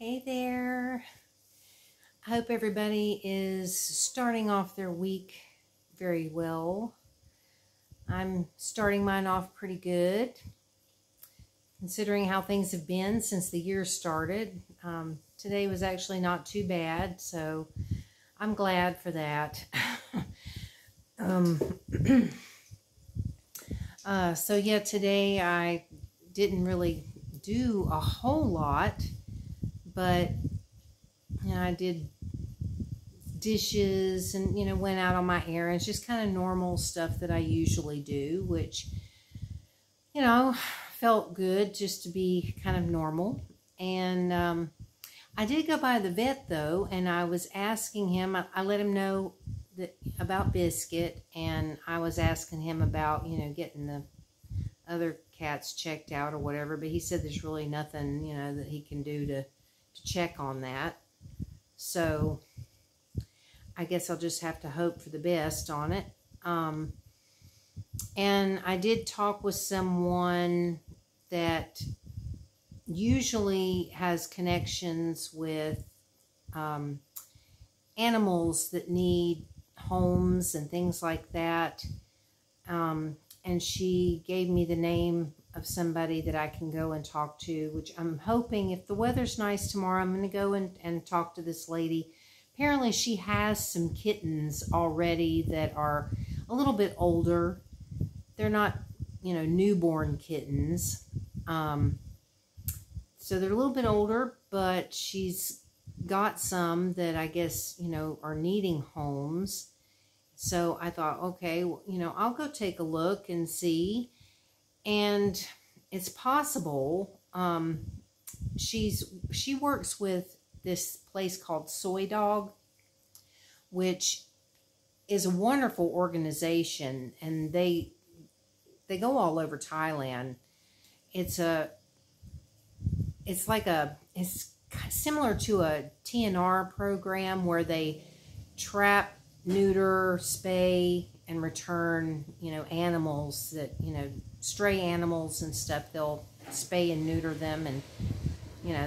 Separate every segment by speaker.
Speaker 1: Hey there. I hope everybody is starting off their week very well. I'm starting mine off pretty good, considering how things have been since the year started. Today was actually not too bad, so I'm glad for that. So yeah, today I didn't really do a whole lot, but I did dishes and, went out on my errands, just kind of normal stuff that I usually do, which, felt good just to be kind of normal. And I did go by the vet, though, and I was asking him, I let him know that about Biscuit, and I was asking him about, getting the other cats checked out or whatever, but he said there's really nothing, that he can do to check on that. So I guess I'll just have to hope for the best on it. And I did talk with someone that usually has connections with animals that need homes and things like that. And she gave me the name of somebody that I can go and talk to, which I'm hoping, if the weather's nice tomorrow, I'm going to go and talk to this lady. Apparently she has some kittens already that are a little bit older. They're not, newborn kittens. So they're a little bit older, but she's got some that I guess, are needing homes. So I thought, okay, well, I'll go take a look and see. And it's possible. She works with this place called Soy Dog, which is a wonderful organization, and they go all over Thailand. It's similar to a TNR program where they trap, neuter, spay, and return, animals that, stray animals and stuff. They'll spay and neuter them and,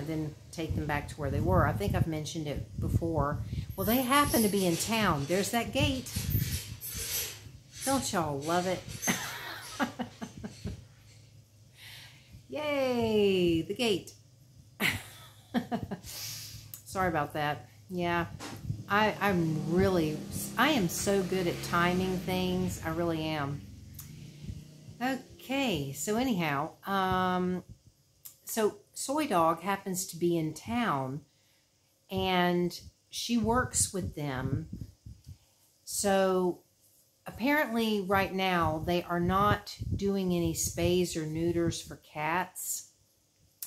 Speaker 1: then take them back to where they were. I think I've mentioned it before. Well, they happen to be in town. There's that gate. Don't y'all love it? Yay, the gate. Sorry about that. Yeah, I am so good at timing things. I really am. Okay, so anyhow, so Soy Dog happens to be in town, and she works with them. So apparently right now they are not doing any spays or neuters for cats,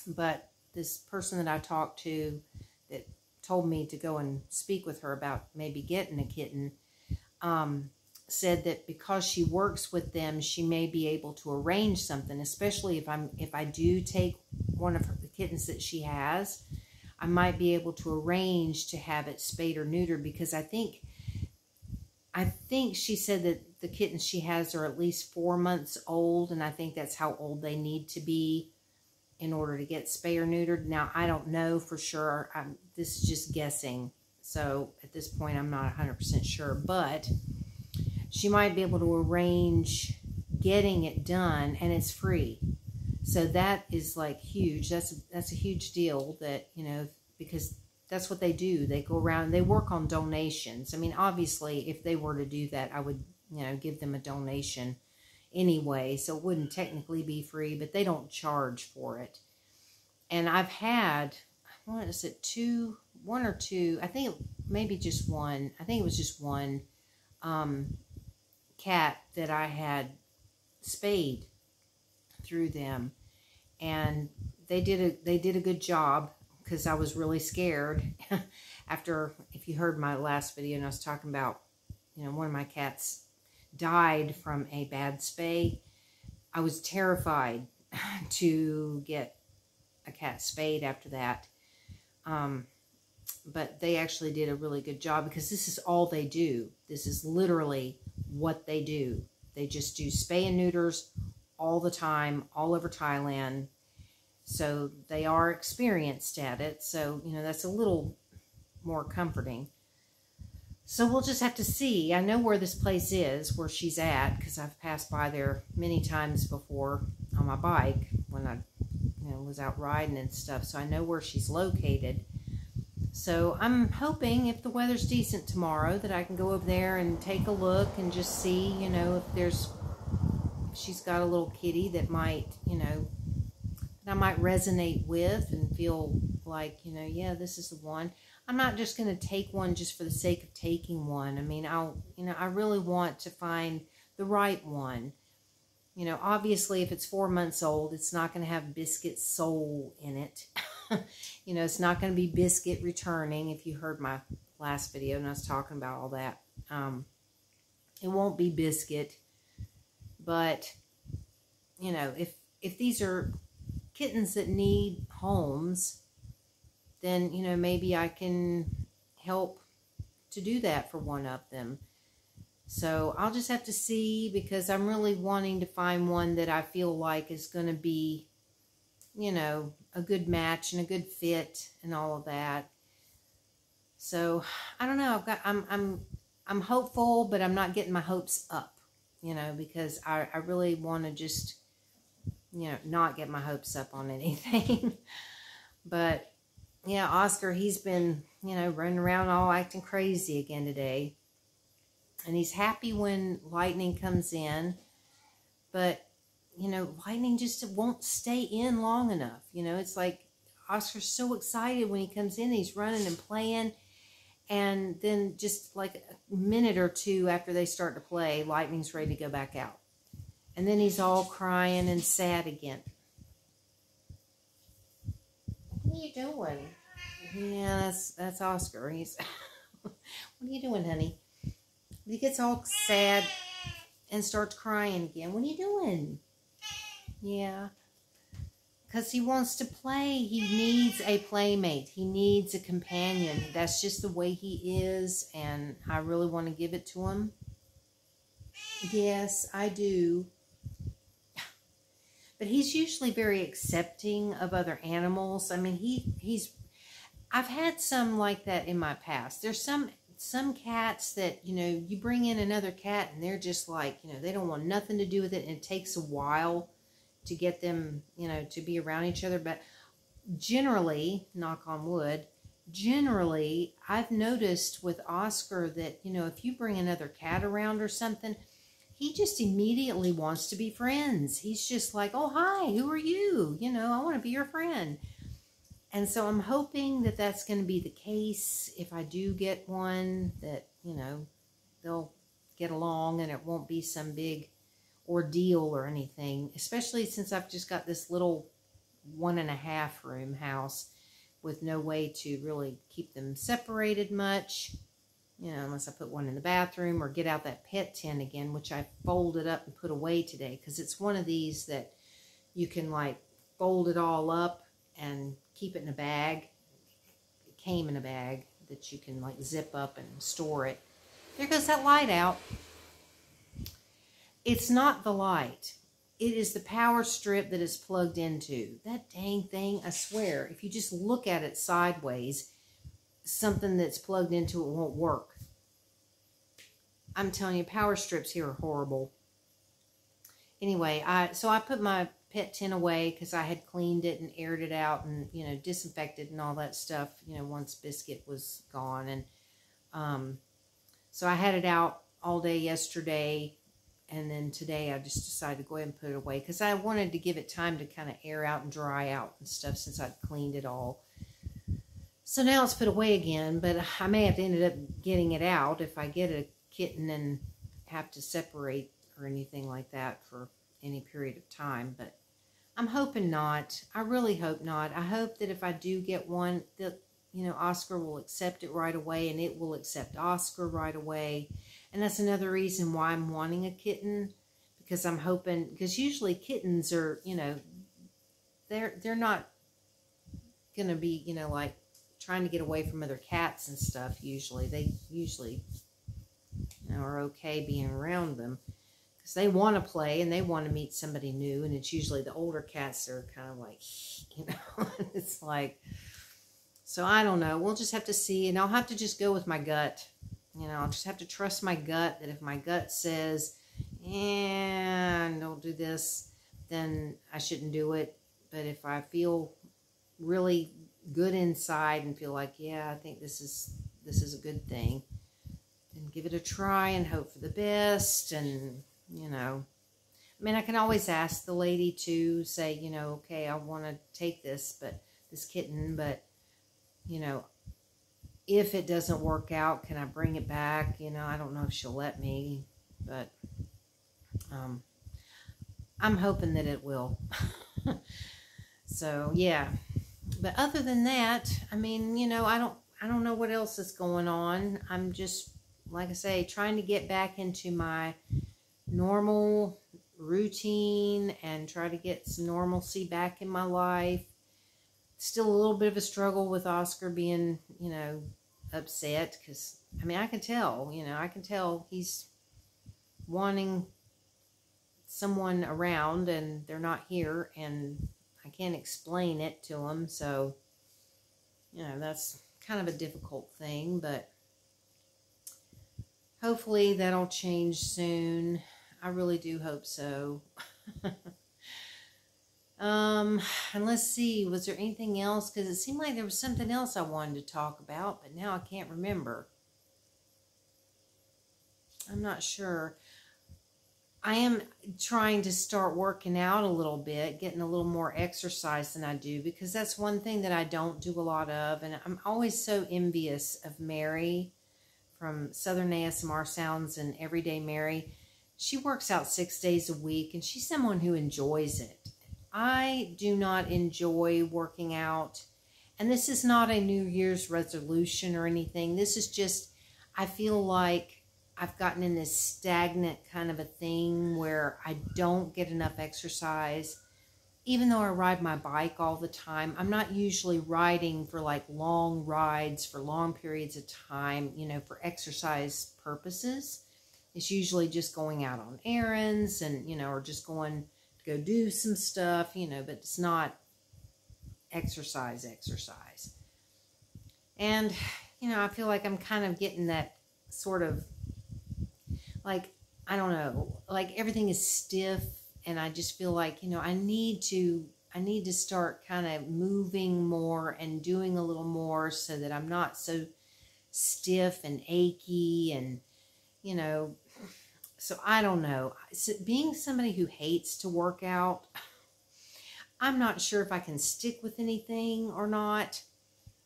Speaker 1: but this person that I talked to that told me to go and speak with her about maybe getting a kitten, said that because she works with them, she may be able to arrange something, especially if I do take one of the kittens that she has, I might be able to arrange to have it spayed or neutered, because I think she said that the kittens she has are at least 4 months old, and I think that's how old they need to be in order to get spay or neutered. Now, I don't know for sure. This is just guessing. So at this point, I'm not 100% sure, but she might be able to arrange getting it done, and it's free. So that is like huge. That's a huge deal that, because that's what they do. They go around, they work on donations. I mean, obviously, if they were to do that, I would, give them a donation anyway. So it wouldn't technically be free, but they don't charge for it. And I've had, what is it, one or two, I think maybe just one. I think it was just one cat that I had spayed through them, and they did a good job, because I was really scared after, if you heard my last video, and I was talking about, one of my cats died from a bad spay. I was terrified to get a cat spayed after that. But they actually did a really good job, because this is all they do. This is literally what they do. They just do spay and neuters all the time, all over Thailand. So they are experienced at it. So, you know, that's a little more comforting. So we'll just have to see. I know where this place is, where she's at, because I've passed by there many times before on my bike when I, you know, was out riding and stuff. So I know where she's located. So I'm hoping if the weather's decent tomorrow that I can go over there and take a look and just see, you know, if she's got a little kitty that might, you know, that I might resonate with and feel like, you know, yeah, this is the one. I'm not just going to take one just for the sake of taking one. I mean, I really want to find the right one. You know, obviously, if it's 4 months old, it's not going to have Biscuit's soul in it. You know, it's not going to be Biscuit returning. If you heard my last video and I was talking about all that, it won't be Biscuit. But, you know, if these are kittens that need homes, then, you know, maybe I can help to do that for one of them. So I'll just have to see, because I'm really wanting to find one that I feel like is going to be, you know, a good match and a good fit and all of that. So I don't know. I'm hopeful, but I'm not getting my hopes up, you know, because I really want to just, you know, not get my hopes up on anything. But yeah, Oscar, he's been, you know, running around all acting crazy again today. And he's happy when Lightning comes in. But, you know, Lightning just won't stay in long enough. You know, it's like Oscar's so excited when he comes in. He's running and playing. And then just like a minute or two after they start to play, Lightning's ready to go back out. And then he's all crying and sad again. What are you doing? Yeah, that's Oscar. He's what are you doing, honey? He gets all sad and starts crying again. What are you doing? Yeah. Because he wants to play. He needs a playmate. He needs a companion. That's just the way he is, and I really want to give it to him. Yes, I do. But he's usually very accepting of other animals. I mean, I've had some like that in my past. There's some cats that, you know, you bring in another cat and they're just like, you know, they don't want nothing to do with it, and it takes a while to get them, you know, to be around each other. But generally, knock on wood, generally, I've noticed with Oscar that, you know, if you bring another cat around or something, he just immediately wants to be friends. He's just like, oh, hi, who are you? You know, I want to be your friend. And so I'm hoping that that's going to be the case if I do get one, that, you know, they'll get along and it won't be some big ordeal or anything, especially since I've just got this little 1.5 room house with no way to really keep them separated much. You know, unless I put one in the bathroom or get out that pet tin again, which I folded up and put away today. Because it's one of these that you can, like, fold it all up and keep it in a bag. It came in a bag that you can, like, zip up and store it. There goes that light out. It's not the light. It is the power strip that is plugged into. That dang thing, I swear, if you just look at it sideways, something that's plugged into it won't work. I'm telling you, power strips here are horrible. Anyway, so I put my pet tin away because I had cleaned it and aired it out and, you know, disinfected and all that stuff, you know, once Biscuit was gone. And so I had it out all day yesterday, and then today I just decided to go ahead and put it away because I wanted to give it time to kind of air out and dry out and stuff since I'd cleaned it all. So now it's put away again, but I may have to end up getting it out if I get a kitten and have to separate or anything like that for any period of time. But I'm hoping not. I really hope not. I hope that if I do get one, that, you know, Oscar will accept it right away and it will accept Oscar right away. And that's another reason why I'm wanting a kitten, because I'm hoping, because usually kittens are, you know, they're not going to be, you know, like, trying to get away from other cats and stuff. Usually they usually, you know, are okay being around them, because they want to play and they want to meet somebody new, and it's usually the older cats that are kind of like, you know, it's like, so I don't know. We'll just have to see, and I'll have to just go with my gut. You know, I'll just have to trust my gut, that if my gut says, don't do this, then I shouldn't do it. But if I feel really good inside and feel like, yeah, I think this is a good thing, then give it a try and hope for the best. And, you know, I mean, I can always ask the lady to say, you know, okay, I want to take this kitten, but, you know, if it doesn't work out, can I bring it back? You know, I don't know if she'll let me, but I'm hoping that it will. So, yeah. But other than that, I mean, you know, I don't know what else is going on. I'm just, like I say, trying to get back into my normal routine and try to get some normalcy back in my life. Still a little bit of a struggle with Oscar being, you know, upset, because, I mean, I can tell he's wanting someone around and they're not here, and I can't explain it to him. So, you know, that's kind of a difficult thing, but hopefully that'll change soon. I really do hope so. And let's see, was there anything else? Because it seemed like there was something else I wanted to talk about, but now I can't remember. I'm not sure. I am trying to start working out a little bit, getting a little more exercise than I do, because that's one thing that I don't do a lot of. And I'm always so envious of Mary from Southern ASMR Sounds and Everyday Mary. She works out 6 days a week, and she's someone who enjoys it. I do not enjoy working out. And this is not a New Year's resolution or anything. This is just, I feel like I've gotten in this stagnant kind of a thing where I don't get enough exercise. Even though I ride my bike all the time, I'm not usually riding for like long rides for long periods of time, you know, for exercise purposes. It's usually just going out on errands and, you know, or just going to go do some stuff, you know, but it's not exercise. And, you know, I feel like I'm kind of getting that sort of, like, I don't know, like everything is stiff, and I just feel like, you know, I need to start kind of moving more and doing a little more so that I'm not so stiff and achy, and, you know, so I don't know. So being somebody who hates to work out, I'm not sure if I can stick with anything or not.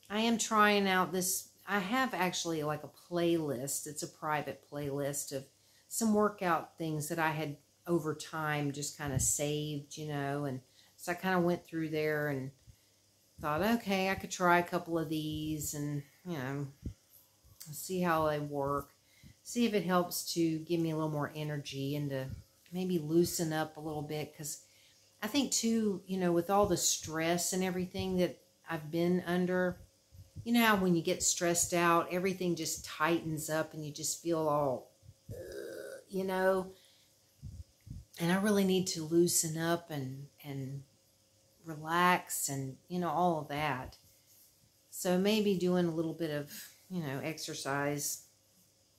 Speaker 1: I am trying out this. I have actually like a playlist. It's a private playlist of some workout things that I had over time just kind of saved, you know. And so I kind of went through there and thought, okay, I could try a couple of these and, you know, see how they work. See if it helps to give me a little more energy and to maybe loosen up a little bit. Because I think, too, you know, with all the stress and everything that I've been under, you know how when you get stressed out, everything just tightens up and you just feel all, you know. And I really need to loosen up and relax and, you know, all of that. So maybe doing a little bit of, you know, exercise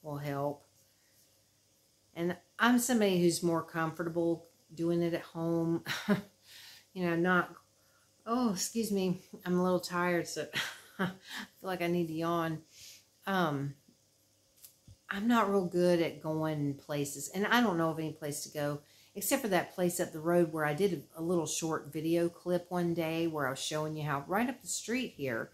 Speaker 1: will help. And I'm somebody who's more comfortable doing it at home. You know, not, oh, excuse me, I'm a little tired, so I feel like I need to yawn. I'm not real good at going places, and I don't know of any place to go except for that place up the road where I did a little short video clip one day where I was showing you how right up the street here,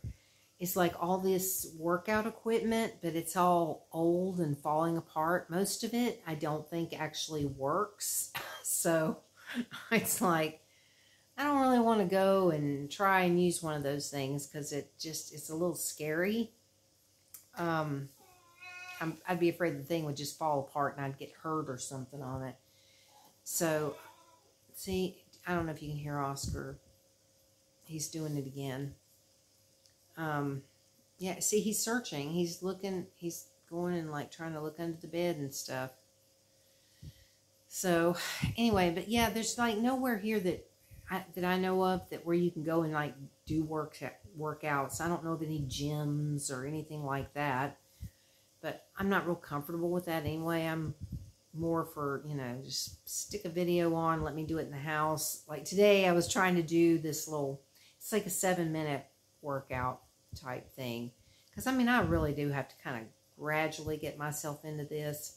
Speaker 1: it's like all this workout equipment, but it's all old and falling apart. Most of it, I don't think actually works. So it's like, I don't really want to go and try and use one of those things because it's a little scary. I'd be afraid the thing would just fall apart and I'd get hurt or something on it. So, see, I don't know if you can hear Oscar. He's doing it again. Yeah, see, he's searching. He's looking, he's going and like trying to look under the bed and stuff. So anyway, but yeah, there's like nowhere here that I know of that where you can go and like do workouts. I don't know of any gyms or anything like that, but I'm not real comfortable with that anyway. I'm more for, you know, just stick a video on, let me do it in the house. Like today I was trying to do this little, it's like a 7-minute workout type thing. Because I mean, I really do have to kind of gradually get myself into this.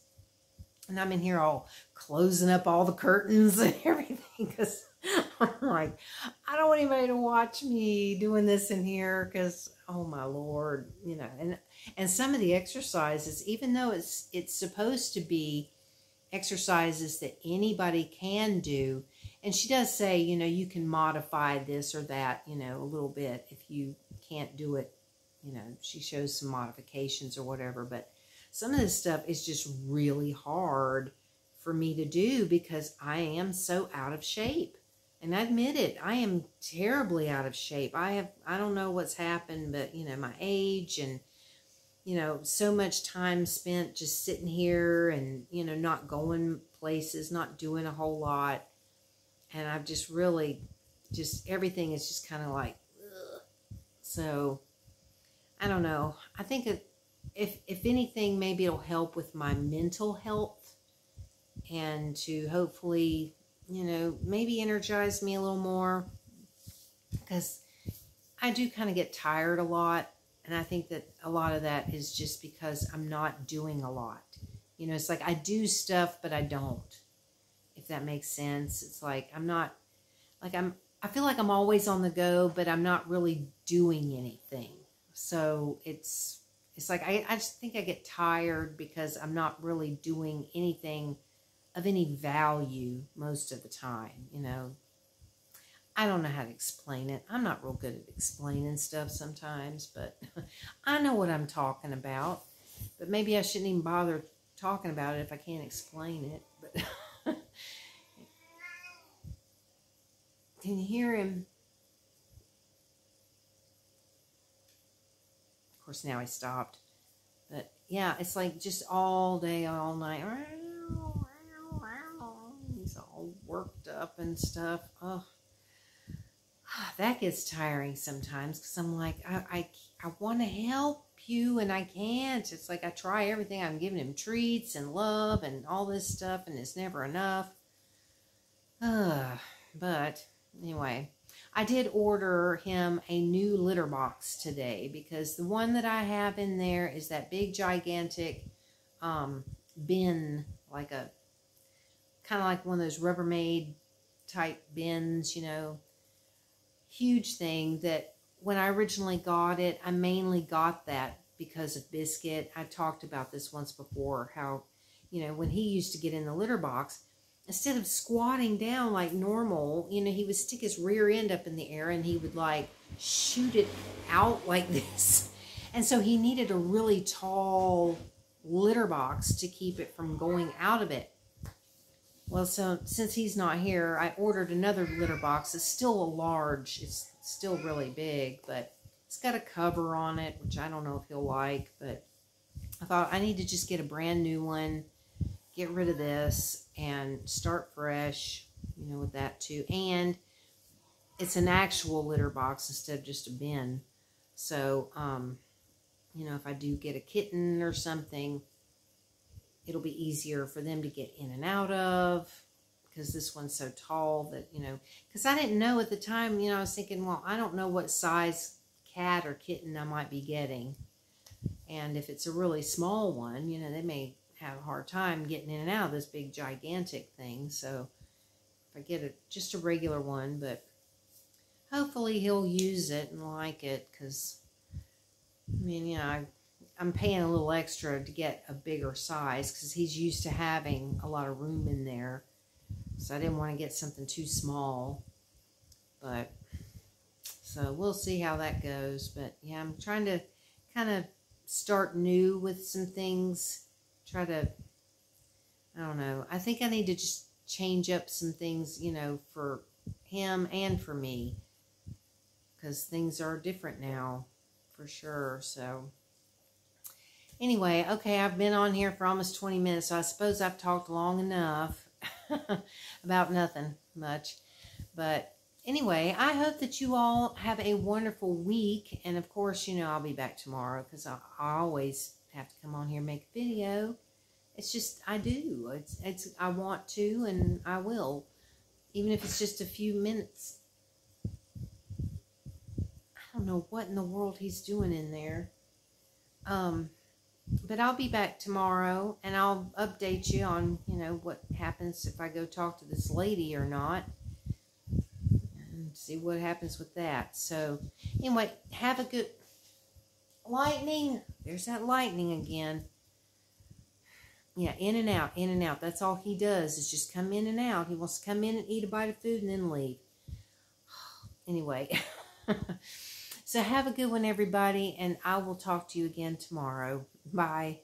Speaker 1: And I'm in here all closing up all the curtains and everything because I'm like, I don't want anybody to watch me doing this in here because, oh my Lord, you know. And some of the exercises, even though it's supposed to be exercises that anybody can do, and she does say, you know, you can modify this or that, you know, a little bit if you can't do it, you know, she shows some modifications or whatever, but some of this stuff is just really hard for me to do because I am so out of shape. And I admit it, I am terribly out of shape. I don't know what's happened, but, you know, my age and, you know, so much time spent just sitting here and, you know, not going places, not doing a whole lot. And I've just really, just everything is just kind of like, ugh. So, I don't know. I think if anything, maybe it'll help with my mental health and to hopefully, you know, maybe energize me a little more because I do kind of get tired a lot. And I think that a lot of that is just because I'm not doing a lot. You know, it's like I do stuff, but I don't, if that makes sense. It's like I'm not, like I feel like I'm always on the go, but I'm not really doing anything. So it's like I just think I get tired because I'm not really doing anything of any value most of the time, you know. I don't know how to explain it. I'm not real good at explaining stuff sometimes, but I know what I'm talking about. But maybe I shouldn't even bother talking about it if I can't explain it. But can you hear him? Of course, now he stopped. But yeah, it's like just all day, all night. He's all worked up and stuff. Oh, that gets tiring sometimes because I'm like, I want to help you and I can't. It's like I try everything. I'm giving him treats and love and all this stuff, and it's never enough. But anyway, I did order him a new litter box today because the one that I have in there is that big gigantic bin, like a kind of like one of those Rubbermaid type bins, you know, huge thing that when I originally got it, I mainly got that because of Biscuit. I talked about this once before, how, you know, when he used to get in the litter box, instead of squatting down like normal, you know, he would stick his rear end up in the air and he would like shoot it out like this. And so he needed a really tall litter box to keep it from going out of it. Well, so since he's not here, I ordered another litter box. It's still a large. It's still really big, but it's got a cover on it, which I don't know if he'll like. But I thought I need to just get a brand new one, get rid of this, and start fresh, you know, with that too. And it's an actual litter box instead of just a bin. So, you know, if I do get a kitten or something, it'll be easier for them to get in and out of because this one's so tall that, you know, because I didn't know at the time, you know, I was thinking, well, I don't know what size cat or kitten I might be getting. And if it's a really small one, you know, they may have a hard time getting in and out of this big gigantic thing. So if I get just a regular one, but hopefully he'll use it and like it because, I mean, you know, I'm paying a little extra to get a bigger size because he's used to having a lot of room in there. So I didn't want to get something too small. But, so we'll see how that goes. But yeah, I'm trying to kind of start new with some things. Try to, I don't know. I think I need to just change up some things, you know, for him and for me. Because things are different now, for sure. So anyway, okay, I've been on here for almost 20 minutes, so I suppose I've talked long enough. about nothing much. But anyway, I hope that you all have a wonderful week. And of course, you know, I'll be back tomorrow because I always have to come on here and make a video. It's just, I do. I want to, and I will. Even if it's just a few minutes. I don't know what in the world he's doing in there. But I'll be back tomorrow, and I'll update you on, you know, what happens if I go talk to this lady or not. And see what happens with that. So, anyway, have a good... Lightning. There's that lightning again. Yeah, in and out, in and out. That's all he does is just come in and out. He wants to come in and eat a bite of food and then leave. Anyway. So have a good one, everybody, and I will talk to you again tomorrow. Bye.